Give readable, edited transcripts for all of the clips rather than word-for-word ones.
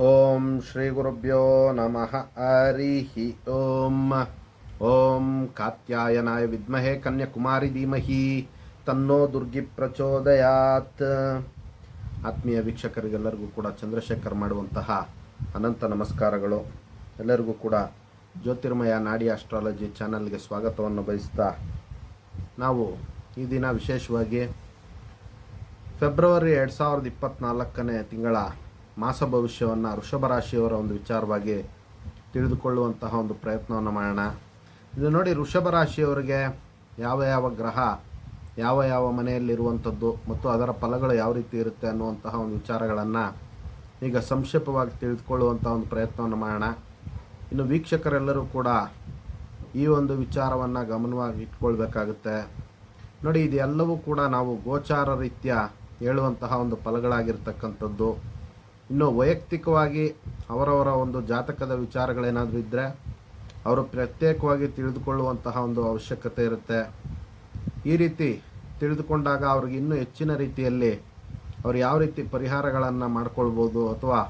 ಓಂ ಶ್ರೀ ಗುರುಭ್ಯೋ ನಮಃ ಹರಿ ಓಂ. ಓಂ ಕಾತ್ಯಾಯನಾಯ ವಿದ್ಮಹೇ ಕನ್ಯಾಕುಮಾರಿ ಧೀಮಹಿ ತನ್ನೋ ದುರ್ಗಿ ಪ್ರಚೋದಯಾತ್. ಆತ್ಮೀಯ ವೀಕ್ಷಕರಿಗೆಲ್ಲರಿಗೂ ಕೂಡ ಚಂದ್ರಶೇಖರ್ ಮಾಡುವಂತಹ ಅನಂತ ನಮಸ್ಕಾರಗಳು. ಎಲ್ಲರಿಗೂ ಕೂಡ ಜ್ಯೋತಿರ್ಮಯ ನಾಡಿ ಆಸ್ಟ್ರಾಲಜಿ ಚಾನಲ್ಗೆ ಸ್ವಾಗತವನ್ನು ಬಯಸ್ತಾ, ನಾವು ಈ ದಿನ ವಿಶೇಷವಾಗಿ ಫೆಬ್ರವರಿ 2024ನೇ ತಿಂಗಳ ಮಾಸ ಭವಿಷ್ಯವನ್ನು ವೃಷಭ ರಾಶಿಯವರ ಒಂದು ವಿಚಾರವಾಗಿ ತಿಳಿದುಕೊಳ್ಳುವಂತಹ ಒಂದು ಪ್ರಯತ್ನವನ್ನು ಮಾಡೋಣ. ಇದು ನೋಡಿ, ವೃಷಭ ರಾಶಿಯವರಿಗೆ ಯಾವ ಯಾವ ಗ್ರಹ ಯಾವ ಯಾವ ಮನೆಯಲ್ಲಿರುವಂಥದ್ದು ಮತ್ತು ಅದರ ಫಲಗಳು ಯಾವ ರೀತಿ ಇರುತ್ತೆ ಅನ್ನುವಂತಹ ಒಂದು ವಿಚಾರಗಳನ್ನು ಈಗ ಸಂಕ್ಷೇಪವಾಗಿ ತಿಳಿದುಕೊಳ್ಳುವಂಥ ಒಂದು ಪ್ರಯತ್ನವನ್ನು ಮಾಡೋಣ. ಇನ್ನು ವೀಕ್ಷಕರೆಲ್ಲರೂ ಕೂಡ ಈ ಒಂದು ವಿಚಾರವನ್ನು ಗಮನವಾಗಿ ಇಟ್ಕೊಳ್ಬೇಕಾಗುತ್ತೆ. ನೋಡಿ, ಇದೆಲ್ಲವೂ ಕೂಡ ನಾವು ಗೋಚಾರ ರೀತ್ಯ ಹೇಳುವಂತಹ ಒಂದು ಫಲಗಳಾಗಿರ್ತಕ್ಕಂಥದ್ದು. ಇನ್ನು ವೈಯಕ್ತಿಕವಾಗಿ ಅವರವರ ಒಂದು ಜಾತಕದ ವಿಚಾರಗಳೇನಾದರೂ ಇದ್ದರೆ ಅವರು ಪ್ರತ್ಯೇಕವಾಗಿ ತಿಳಿದುಕೊಳ್ಳುವಂತಹ ಒಂದು ಅವಶ್ಯಕತೆ ಇರುತ್ತೆ. ಈ ರೀತಿ ತಿಳಿದುಕೊಂಡಾಗ ಅವ್ರಿಗೆ ಇನ್ನೂ ಹೆಚ್ಚಿನ ರೀತಿಯಲ್ಲಿ ಅವ್ರು ಯಾವ ರೀತಿ ಪರಿಹಾರಗಳನ್ನು ಮಾಡ್ಕೊಳ್ಬೋದು ಅಥವಾ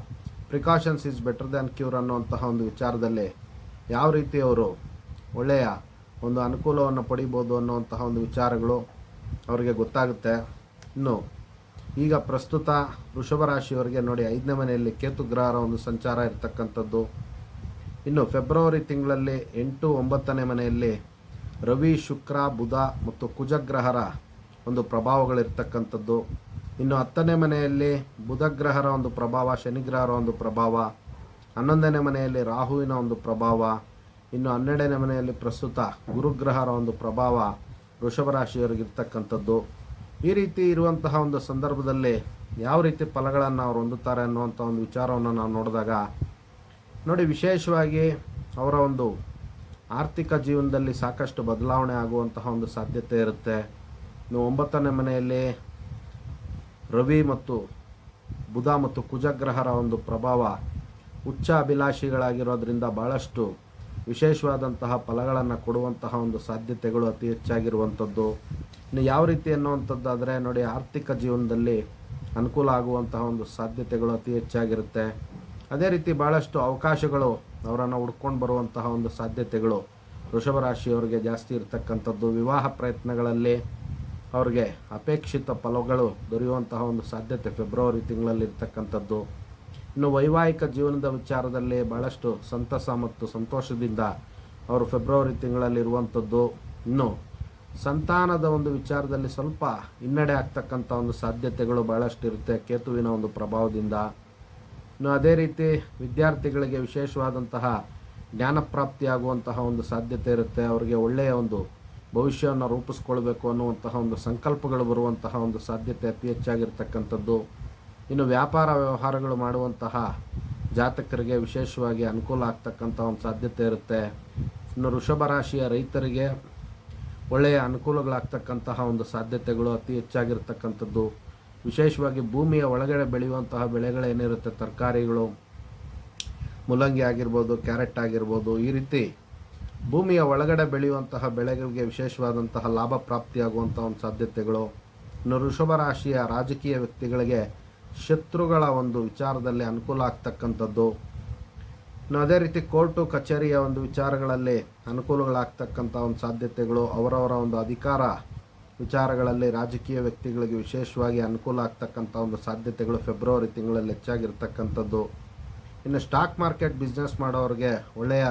precautions is better than cure ಅನ್ನುವಂತಹ ಒಂದು ವಿಚಾರದಲ್ಲಿ ಯಾವ ರೀತಿ ಅವರು ಒಳ್ಳೆಯ ಒಂದು ಅನುಕೂಲವನ್ನು ಪಡಿಬೋದು ಅನ್ನುವಂತಹ ಒಂದು ವಿಚಾರಗಳು ಅವರಿಗೆ ಗೊತ್ತಾಗುತ್ತೆ. ಇನ್ನು ಈಗ ಪ್ರಸ್ತುತ ವೃಷಭ ರಾಶಿಯವರಿಗೆ ನೋಡಿ, 5ನೇ ಮನೆಯಲ್ಲಿ ಕೇತು ಗ್ರಹರ ಒಂದು ಸಂಚಾರ ಇರತಕ್ಕಂಥದ್ದು. ಇನ್ನು ಫೆಬ್ರವರಿ ತಿಂಗಳಲ್ಲಿ 8, 9ನೇ ಮನೆಯಲ್ಲಿ ರವಿ, ಶುಕ್ರ, ಬುಧ ಮತ್ತು ಕುಜಗ್ರಹರ ಒಂದು ಪ್ರಭಾವಗಳಿರ್ತಕ್ಕಂಥದ್ದು. ಇನ್ನು 10ನೇ ಮನೆಯಲ್ಲಿ ಬುಧ ಗ್ರಹರ ಒಂದು ಪ್ರಭಾವ, ಶನಿಗ್ರಹರ ಒಂದು ಪ್ರಭಾವ, 11ನೇ ಮನೆಯಲ್ಲಿ ರಾಹುವಿನ ಒಂದು ಪ್ರಭಾವ, ಇನ್ನು 12ನೇ ಮನೆಯಲ್ಲಿ ಪ್ರಸ್ತುತ ಗುರುಗ್ರಹರ ಒಂದು ಪ್ರಭಾವ ವೃಷಭ ರಾಶಿಯವರಿಗಿರ್ತಕ್ಕಂಥದ್ದು. ಈ ರೀತಿ ಇರುವಂತಹ ಒಂದು ಸಂದರ್ಭದಲ್ಲಿ ಯಾವ ರೀತಿ ಫಲಗಳನ್ನು ಅವರು ಹೊಂದುತ್ತಾರೆ ಅನ್ನುವಂಥ ಒಂದು ವಿಚಾರವನ್ನು ನಾವು ನೋಡಿದಾಗ ನೋಡಿ, ವಿಶೇಷವಾಗಿ ಅವರ ಒಂದು ಆರ್ಥಿಕ ಜೀವನದಲ್ಲಿ ಸಾಕಷ್ಟು ಬದಲಾವಣೆ ಆಗುವಂತಹ ಒಂದು ಸಾಧ್ಯತೆ ಇರುತ್ತೆ. ಇನ್ನು 9ನೇ ಮನೆಯಲ್ಲಿ ರವಿ ಮತ್ತು ಬುಧ ಮತ್ತು ಕುಜಗ್ರಹರ ಒಂದು ಪ್ರಭಾವ ಉಚ್ಚ ಅಭಿಲಾಷಿಗಳಾಗಿರೋದ್ರಿಂದ ಭಾಳಷ್ಟು ವಿಶೇಷವಾದಂತಹ ಫಲಗಳನ್ನು ಕೊಡುವಂತಹ ಒಂದು ಸಾಧ್ಯತೆಗಳು ಅತಿ ಹೆಚ್ಚಾಗಿರುವಂಥದ್ದು. ಇನ್ನು ಯಾವ ರೀತಿ ಅನ್ನುವಂಥದ್ದಾದರೆ ನೋಡಿ, ಆರ್ಥಿಕ ಜೀವನದಲ್ಲಿ ಅನುಕೂಲ ಆಗುವಂತಹ ಒಂದು ಸಾಧ್ಯತೆಗಳು ಅತಿ ಹೆಚ್ಚಾಗಿರುತ್ತೆ. ಅದೇ ರೀತಿ ಭಾಳಷ್ಟು ಅವಕಾಶಗಳು ಅವರನ್ನು ಹುಡ್ಕೊಂಡು ಬರುವಂತಹ ಒಂದು ಸಾಧ್ಯತೆಗಳು ವೃಷಭ ರಾಶಿಯವರಿಗೆ ಜಾಸ್ತಿ ಇರತಕ್ಕಂಥದ್ದು. ವಿವಾಹ ಪ್ರಯತ್ನಗಳಲ್ಲಿ ಅವ್ರಿಗೆ ಅಪೇಕ್ಷಿತ ಫಲಗಳು ದೊರೆಯುವಂತಹ ಒಂದು ಸಾಧ್ಯತೆ ಫೆಬ್ರವರಿ ತಿಂಗಳಲ್ಲಿ ಇರ್ತಕ್ಕಂಥದ್ದು. ಇನ್ನು ವೈವಾಹಿಕ ಜೀವನದ ವಿಚಾರದಲ್ಲಿ ಭಾಳಷ್ಟು ಸಂತಸ ಮತ್ತು ಸಂತೋಷದಿಂದ ಅವರು ಫೆಬ್ರವರಿ ತಿಂಗಳಲ್ಲಿ ಇರುವಂಥದ್ದು. ಇನ್ನು ಸಂತಾನದ ಒಂದು ವಿಚಾರದಲ್ಲಿ ಸ್ವಲ್ಪ ಹಿನ್ನಡೆ ಆಗ್ತಕ್ಕಂಥ ಒಂದು ಸಾಧ್ಯತೆಗಳು ಭಾಳಷ್ಟು ಇರುತ್ತೆ ಕೇತುವಿನ ಒಂದು ಪ್ರಭಾವದಿಂದ. ಇನ್ನು ಅದೇ ರೀತಿ ವಿದ್ಯಾರ್ಥಿಗಳಿಗೆ ವಿಶೇಷವಾದಂತಹ ಜ್ಞಾನಪ್ರಾಪ್ತಿಯಾಗುವಂತಹ ಒಂದು ಸಾಧ್ಯತೆ ಇರುತ್ತೆ. ಅವರಿಗೆ ಒಳ್ಳೆಯ ಒಂದು ಭವಿಷ್ಯವನ್ನು ರೂಪಿಸ್ಕೊಳ್ಬೇಕು ಅನ್ನುವಂತಹ ಒಂದು ಸಂಕಲ್ಪಗಳು ಬರುವಂತಹ ಒಂದು ಸಾಧ್ಯತೆ ಅತಿ ಹೆಚ್ಚಾಗಿರ್ತಕ್ಕಂಥದ್ದು. ಇನ್ನು ವ್ಯಾಪಾರ ವ್ಯವಹಾರಗಳು ಮಾಡುವಂತಹ ಜಾತಕರಿಗೆ ವಿಶೇಷವಾಗಿ ಅನುಕೂಲ ಆಗ್ತಕ್ಕಂಥ ಒಂದು ಸಾಧ್ಯತೆ ಇರುತ್ತೆ. ಇನ್ನು ವೃಷಭ ರಾಶಿಯ ರೈತರಿಗೆ ಒಳ್ಳೆಯ ಅನುಕೂಲಗಳಾಗ್ತಕ್ಕಂತಹ ಒಂದು ಸಾಧ್ಯತೆಗಳು ಅತಿ ಹೆಚ್ಚಾಗಿರ್ತಕ್ಕಂಥದ್ದು. ವಿಶೇಷವಾಗಿ ಭೂಮಿಯ ಒಳಗಡೆ ಬೆಳೆಯುವಂತಹ ಬೆಳೆಗಳೇನಿರುತ್ತೆ, ತರಕಾರಿಗಳು, ಮೂಲಂಗಿ ಆಗಿರ್ಬೋದು, ಕ್ಯಾರೆಟ್ ಆಗಿರ್ಬೋದು, ಈ ರೀತಿ ಭೂಮಿಯ ಒಳಗಡೆ ಬೆಳೆಯುವಂತಹ ಬೆಳೆಗಳಿಗೆ ವಿಶೇಷವಾದಂತಹ ಲಾಭ ಪ್ರಾಪ್ತಿಯಾಗುವಂಥ ಒಂದು ಸಾಧ್ಯತೆಗಳು. ಇನ್ನು ವೃಷಭ ರಾಶಿಯ ರಾಜಕೀಯ ವ್ಯಕ್ತಿಗಳಿಗೆ ಶತ್ರುಗಳ ಒಂದು ವಿಚಾರದಲ್ಲಿ ಅನುಕೂಲ ಆಗ್ತಕ್ಕಂಥದ್ದು. ಇನ್ನು ಅದೇ ರೀತಿ ಕೋರ್ಟು ಕಚೇರಿಯ ಒಂದು ವಿಚಾರಗಳಲ್ಲಿ ಅನುಕೂಲಗಳಾಗ್ತಕ್ಕಂಥ ಒಂದು ಸಾಧ್ಯತೆಗಳು. ಅವರವರ ಒಂದು ಅಧಿಕಾರ ವಿಚಾರಗಳಲ್ಲಿ ರಾಜಕೀಯ ವ್ಯಕ್ತಿಗಳಿಗೆ ವಿಶೇಷವಾಗಿ ಅನುಕೂಲ ಆಗ್ತಕ್ಕಂಥ ಒಂದು ಸಾಧ್ಯತೆಗಳು ಫೆಬ್ರವರಿ ತಿಂಗಳಲ್ಲಿ ಹೆಚ್ಚಾಗಿರ್ತಕ್ಕಂಥದ್ದು. ಇನ್ನು ಸ್ಟಾಕ್ ಮಾರ್ಕೆಟ್ ಬಿಸ್ನೆಸ್ ಮಾಡೋರಿಗೆ ಒಳ್ಳೆಯ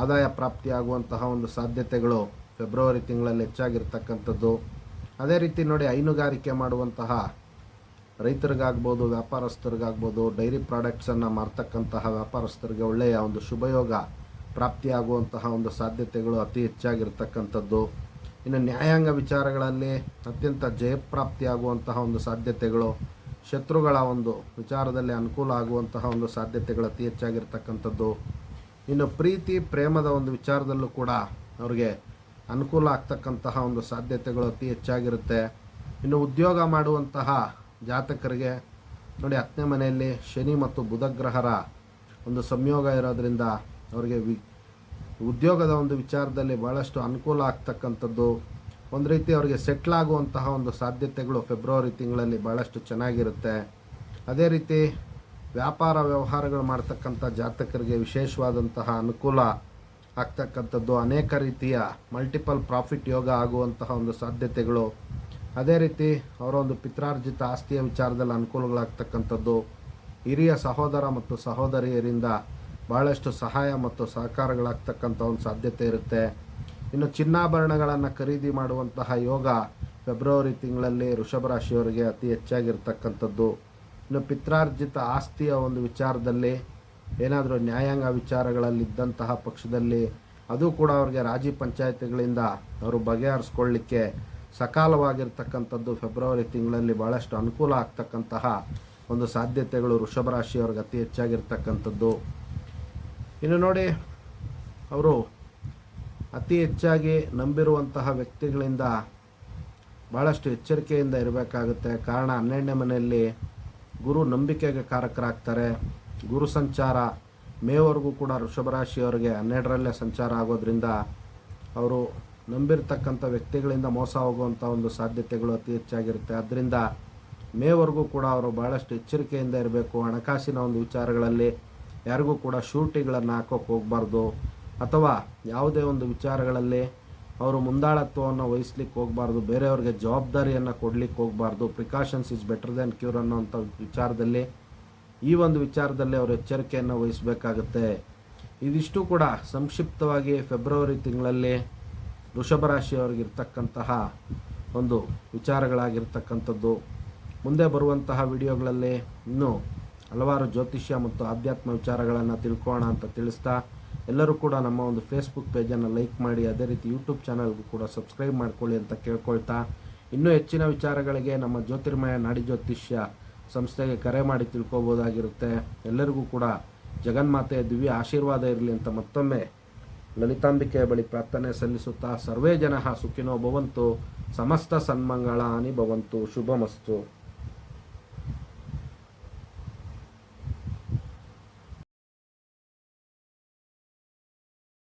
ಆದಾಯ ಪ್ರಾಪ್ತಿಯಾಗುವಂತಹ ಒಂದು ಸಾಧ್ಯತೆಗಳು ಫೆಬ್ರವರಿ ತಿಂಗಳಲ್ಲಿ ಹೆಚ್ಚಾಗಿರ್ತಕ್ಕಂಥದ್ದು. ಅದೇ ರೀತಿ ನೋಡಿ, ಹೈನುಗಾರಿಕೆ ಮಾಡುವಂತಹ ರೈತರಿಗಾಗ್ಬೋದು, ವ್ಯಾಪಾರಸ್ಥರಿಗಾಗ್ಬೋದು, ಡೈರಿ ಪ್ರಾಡಕ್ಟ್ಸನ್ನು ಮಾರ್ತಕ್ಕಂತಹ ವ್ಯಾಪಾರಸ್ಥರಿಗೆ ಒಳ್ಳೆಯ ಒಂದು ಶುಭಯೋಗ ಪ್ರಾಪ್ತಿಯಾಗುವಂತಹ ಒಂದು ಸಾಧ್ಯತೆಗಳು ಅತಿ ಹೆಚ್ಚಾಗಿರ್ತಕ್ಕಂಥದ್ದು. ಇನ್ನು ನ್ಯಾಯಾಂಗ ವಿಚಾರಗಳಲ್ಲಿ ಅತ್ಯಂತ ಜಯಪ್ರಾಪ್ತಿಯಾಗುವಂತಹ ಒಂದು ಸಾಧ್ಯತೆಗಳು, ಶತ್ರುಗಳ ಒಂದು ವಿಚಾರದಲ್ಲಿ ಅನುಕೂಲ ಆಗುವಂತಹ ಒಂದು ಸಾಧ್ಯತೆಗಳು ಅತಿ ಹೆಚ್ಚಾಗಿರ್ತಕ್ಕಂಥದ್ದು. ಇನ್ನು ಪ್ರೀತಿ ಪ್ರೇಮದ ಒಂದು ವಿಚಾರದಲ್ಲೂ ಕೂಡ ಅವ್ರಿಗೆ ಅನುಕೂಲ ಆಗ್ತಕ್ಕಂತಹ ಒಂದು ಸಾಧ್ಯತೆಗಳು ಅತಿ ಹೆಚ್ಚಾಗಿರುತ್ತೆ. ಇನ್ನು ಉದ್ಯೋಗ ಮಾಡುವಂತಹ ಜಾತಕರಿಗೆ ನೋಡಿ, 10ನೇ ಮನೆಯಲ್ಲಿ ಶನಿ ಮತ್ತು ಬುಧ ಗ್ರಹರ ಒಂದು ಸಂಯೋಗ ಇರೋದರಿಂದ ಅವರಿಗೆ ಉದ್ಯೋಗದ ಒಂದು ವಿಚಾರದಲ್ಲಿ ಭಾಳಷ್ಟು ಅನುಕೂಲ ಆಗ್ತಕ್ಕಂಥದ್ದು. ಒಂದು ರೀತಿ ಅವರಿಗೆ ಸೆಟ್ಲ್ ಆಗುವಂತಹ ಒಂದು ಸಾಧ್ಯತೆಗಳು ಫೆಬ್ರವರಿ ತಿಂಗಳಲ್ಲಿ ಭಾಳಷ್ಟು ಚೆನ್ನಾಗಿರುತ್ತೆ. ಅದೇ ರೀತಿ ವ್ಯಾಪಾರ ವ್ಯವಹಾರಗಳು ಮಾಡ್ತಕ್ಕಂಥ ಜಾತಕರಿಗೆ ವಿಶೇಷವಾದಂತಹ ಅನುಕೂಲ ಆಗ್ತಕ್ಕಂಥದ್ದು, ಅನೇಕ ರೀತಿಯ ಮಲ್ಟಿಪಲ್ ಪ್ರಾಫಿಟ್ ಯೋಗ ಆಗುವಂತಹ ಒಂದು ಸಾಧ್ಯತೆಗಳು, ಅದೇ ರೀತಿ ಅವರ ಒಂದು ಪಿತ್ರಾರ್ಜಿತ ಆಸ್ತಿಯ ವಿಚಾರದಲ್ಲಿ ಅನುಕೂಲಗಳಾಗ್ತಕ್ಕಂಥದ್ದು, ಹಿರಿಯ ಸಹೋದರ ಮತ್ತು ಸಹೋದರಿಯರಿಂದ ಭಾಳಷ್ಟು ಸಹಾಯ ಮತ್ತು ಸಹಕಾರಗಳಾಗ್ತಕ್ಕಂಥ ಒಂದು ಸಾಧ್ಯತೆ ಇರುತ್ತೆ. ಇನ್ನು ಚಿನ್ನಾಭರಣಗಳನ್ನು ಖರೀದಿ ಮಾಡುವಂತಹ ಯೋಗ ಫೆಬ್ರವರಿ ತಿಂಗಳಲ್ಲಿ ವೃಷಭ ರಾಶಿಯವರಿಗೆ ಅತಿ ಹೆಚ್ಚಾಗಿರ್ತಕ್ಕಂಥದ್ದು. ಇನ್ನು ಪಿತ್ರಾರ್ಜಿತ ಆಸ್ತಿಯ ಒಂದು ವಿಚಾರದಲ್ಲಿ ಏನಾದರೂ ನ್ಯಾಯಾಂಗ ವಿಚಾರಗಳಲ್ಲಿದ್ದಂತಹ ಪಕ್ಷದಲ್ಲಿ ಅದು ಕೂಡ ಅವ್ರಿಗೆ ರಾಜಿ ಪಂಚಾಯತಿಗಳಿಂದ ಅವರು ಬಗೆಹರಿಸ್ಕೊಳ್ಳಿಕ್ಕೆ ಸಕಾಲವಾಗಿರ್ತಕ್ಕಂಥದ್ದು ಫೆಬ್ರವರಿ ತಿಂಗಳಲ್ಲಿ ಭಾಳಷ್ಟು ಅನುಕೂಲ ಆಗ್ತಕ್ಕಂತಹ ಒಂದು ಸಾಧ್ಯತೆಗಳು ವೃಷಭ ರಾಶಿಯವ್ರಿಗೆ ಅತಿ ಹೆಚ್ಚಾಗಿರ್ತಕ್ಕಂಥದ್ದು. ಇನ್ನು ನೋಡಿ, ಅವರು ಅತಿ ಹೆಚ್ಚಾಗಿ ನಂಬಿರುವಂತಹ ವ್ಯಕ್ತಿಗಳಿಂದ ಭಾಳಷ್ಟು ಎಚ್ಚರಿಕೆಯಿಂದ ಇರಬೇಕಾಗುತ್ತೆ. ಕಾರಣ 12ನೇ ಮನೆಯಲ್ಲಿ ಗುರು ನಂಬಿಕೆಗೆ ಕಾರಕರಾಗ್ತಾರೆ. ಗುರು ಸಂಚಾರ ಮೇವರೆಗೂ ಕೂಡ ವೃಷಭ ರಾಶಿಯವರಿಗೆ 12ರಲ್ಲೇ ಸಂಚಾರ ಆಗೋದ್ರಿಂದ ಅವರು ನಂಬಿರ್ತಕ್ಕಂಥ ವ್ಯಕ್ತಿಗಳಿಂದ ಮೋಸ ಹೋಗುವಂಥ ಒಂದು ಸಾಧ್ಯತೆಗಳು ಅತಿ ಹೆಚ್ಚಾಗಿರುತ್ತೆ. ಅದರಿಂದ ಮೇವರೆಗೂ ಕೂಡ ಅವರು ಭಾಳಷ್ಟು ಎಚ್ಚರಿಕೆಯಿಂದ ಇರಬೇಕು. ಹಣಕಾಸಿನ ಒಂದು ವಿಚಾರಗಳಲ್ಲಿ ಯಾರಿಗೂ ಕೂಡ ಶೂರಿಟಿಗಳನ್ನು ಹಾಕೋಕ್ಕೆ ಹೋಗಬಾರ್ದು, ಅಥವಾ ಯಾವುದೇ ಒಂದು ವಿಚಾರಗಳಲ್ಲಿ ಅವರು ಮುಂದಾಳತ್ವವನ್ನು ವಹಿಸ್ಲಿಕ್ಕೆ ಹೋಗಬಾರ್ದು, ಬೇರೆಯವ್ರಿಗೆ ಜವಾಬ್ದಾರಿಯನ್ನು ಕೊಡಲಿಕ್ಕೆ ಹೋಗಬಾರ್ದು. Precautions is better than cure ಅನ್ನೋಂಥ ವಿಚಾರದಲ್ಲಿ ಈ ಒಂದು ವಿಚಾರದಲ್ಲಿ ಅವರು ಎಚ್ಚರಿಕೆಯನ್ನು ವಹಿಸಬೇಕಾಗುತ್ತೆ. ಇದಿಷ್ಟು ಕೂಡ ಸಂಕ್ಷಿಪ್ತವಾಗಿ ಫೆಬ್ರವರಿ ತಿಂಗಳಲ್ಲಿ ವೃಷಭ ರಾಶಿಯವರಿಗಿರ್ತಕ್ಕಂತಹ ಒಂದು ವಿಚಾರಗಳಾಗಿರ್ತಕ್ಕಂಥದ್ದು. ಮುಂದೆ ಬರುವಂತಹ ವಿಡಿಯೋಗಳಲ್ಲಿ ಇನ್ನೂ ಹಲವಾರು ಜ್ಯೋತಿಷ್ಯ ಮತ್ತು ಆಧ್ಯಾತ್ಮ ವಿಚಾರಗಳನ್ನು ತಿಳ್ಕೊಳ್ಳೋಣ ಅಂತ ತಿಳಿಸ್ತಾ, ಎಲ್ಲರೂ ಕೂಡ ನಮ್ಮ ಒಂದು ಫೇಸ್ಬುಕ್ ಪೇಜನ್ನು ಲೈಕ್ ಮಾಡಿ, ಅದೇ ರೀತಿ ಯೂಟ್ಯೂಬ್ ಚಾನಲ್ಗೂ ಕೂಡ ಸಬ್ಸ್ಕ್ರೈಬ್ ಮಾಡ್ಕೊಳ್ಳಿ ಅಂತ ಕೇಳ್ಕೊಳ್ತಾ, ಇನ್ನೂ ಹೆಚ್ಚಿನ ವಿಚಾರಗಳಿಗೆ ನಮ್ಮ ಜ್ಯೋತಿರ್ಮಯ ನಾಡಿ ಜ್ಯೋತಿಷ್ಯ ಸಂಸ್ಥೆಗೆ ಕರೆ ಮಾಡಿ ತಿಳ್ಕೊಬೋದಾಗಿರುತ್ತೆ. ಎಲ್ಲರಿಗೂ ಕೂಡ ಜಗನ್ಮಾತೆಯ ದಿವ್ಯ ಆಶೀರ್ವಾದ ಇರಲಿ ಅಂತ ಮತ್ತೊಮ್ಮೆ ಲಲಿತಾಂಬಿಕೆಯ ಬಳಿ ಪ್ರಾರ್ಥನೆ ಸಲ್ಲಿಸುತ್ತಾ, ಸರ್ವೇ ಜನಃ ಸುಖಿನೋ ಭವಂತು, ಸಮಸ್ತ ಸನ್ಮಂಗಳಾನಿ ಭವಂತು, ಶುಭಮಸ್ತು.